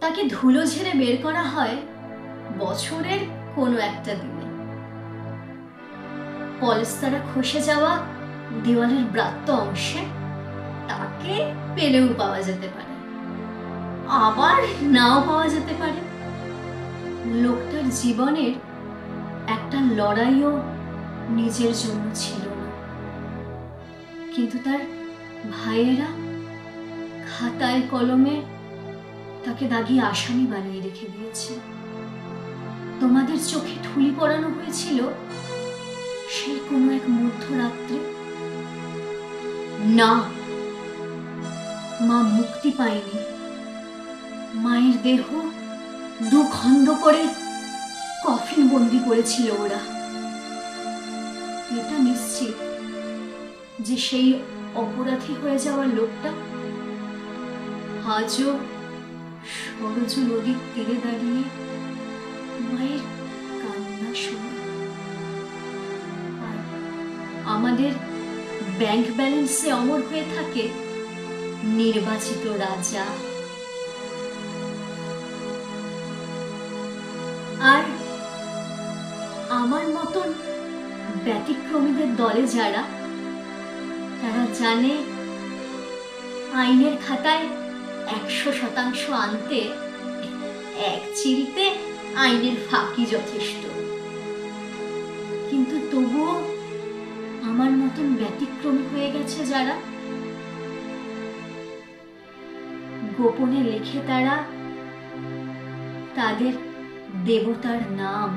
তাকে ধুলো ঝেড়ে বের করা হয় বছরের কোনো একটা দিনে। পলেস্তারা খসে যাওয়া দেওয়ালের ব্রাত্য অংশে তাকে পেলেও পাওয়া যেতে পারে, আবার নাও পাওয়া যেতে পারে। লোকটার জীবনের একটা লড়াইও নিজের জন্য ছিল না, কিন্তু তার ভাইয়েরা খাতায় কলমে তাকে দাগিয়ে আসামি বানিয়ে রেখে দিয়েছে। তোমাদের চোখে ঠুলি পরানো হয়েছিল সেই কোনো এক মধ্যরাত্রে। না, মা মুক্তি পায়নি। মায়ের দেহ দুখণ্ড করে কফিন বন্দি করেছিল ওরা। এটা নিশ্চিত যে সেই অপরাধী হয়ে যাওয়া লোকটা আজও সরজু নদীর তীরে দাঁড়িয়ে মায়ের কান্না শোনে। আর আমাদের ব্যাংক ব্যালেন্সে অমর হয়ে থাকে নির্বাচিত রাজা। আর আমার মতন ব্যতিক্রমীদের দলে যারা, তারা জানে আইনের খাতায় 100% আনতে এক চিলতে আইনের ফাঁকি যথেষ্ট। কিন্তু তবুও আমার মতন ব্যতিক্রমী হয়ে গেছে যারা, গোপনে লেখে তারা তাদের দেবতার নাম।